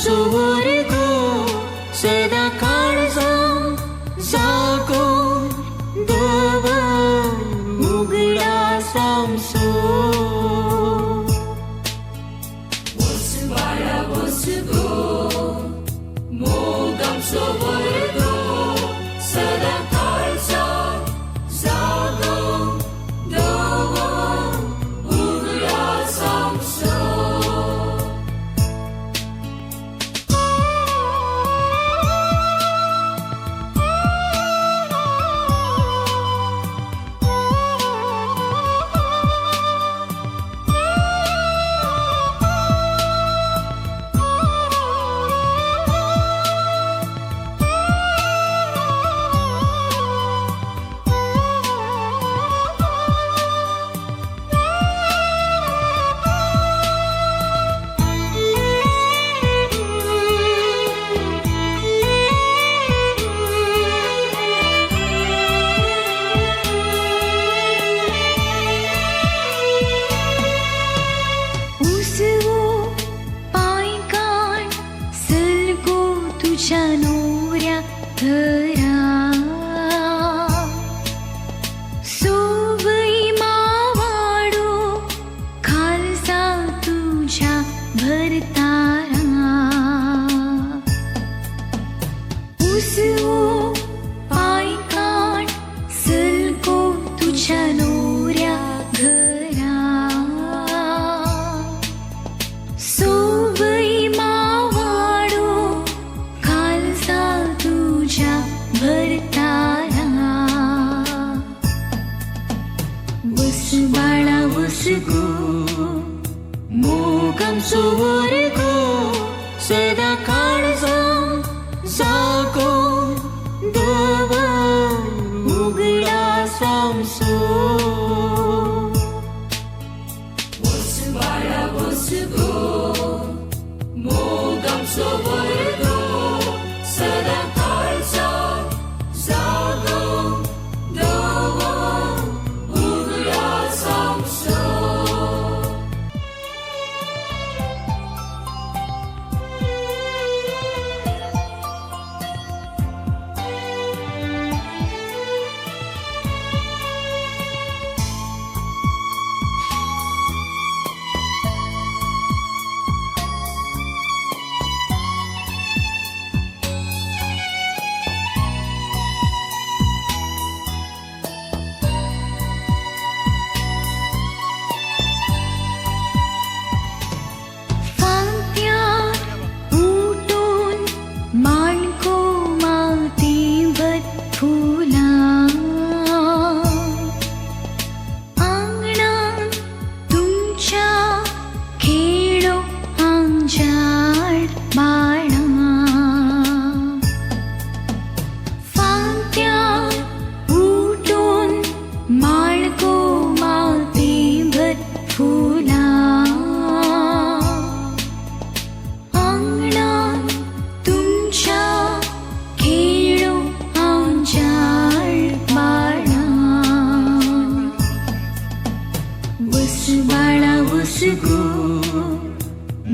सोवरगो सदा काळजा जागो दव उघडा सामसो बस बाळा बस गो मोगम सोवरगो सदा काळजा जागो दव उघडा सामसो नोऱ्या घरा सोवई मावाडो खालसा तुझ्या भरतारा उसवो पाय काढ सलको तुझ्या नोऱ्या घरा सोवई मावाडो खालसा तुझ्या भरतारा बस बाळा बस गो मोगम सोवरगो सदा काळजा जागो दव उघडा सामसो बस बाळा बस गो मोगम सोवरगो सदा काळजा जागो दव उघडा सामसो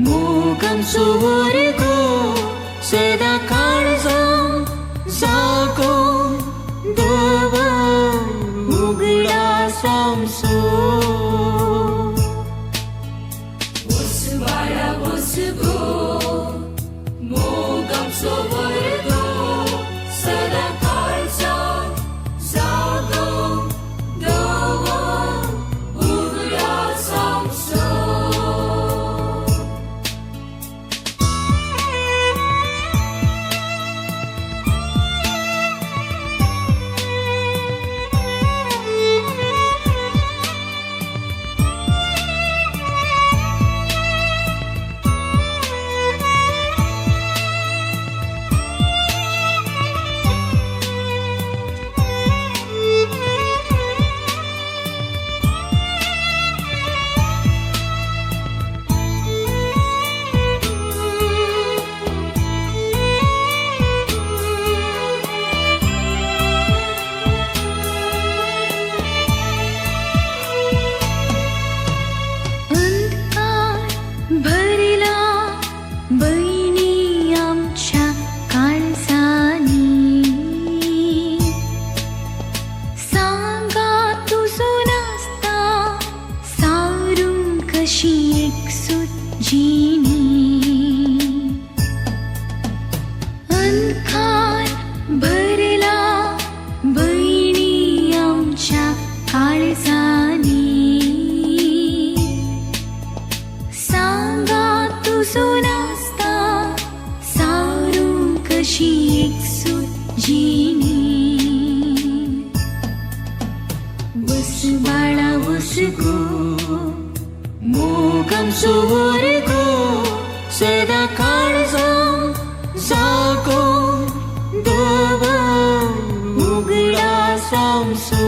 मोगम सोवरगो सदा काळजा जागो दव उघडा सामसो बस बाळा बस गो मोगम सोवरगो सदा काळजा जागो दव उघडा सामसो वर्गो सदा काळजा जागो दव उघडा सांसो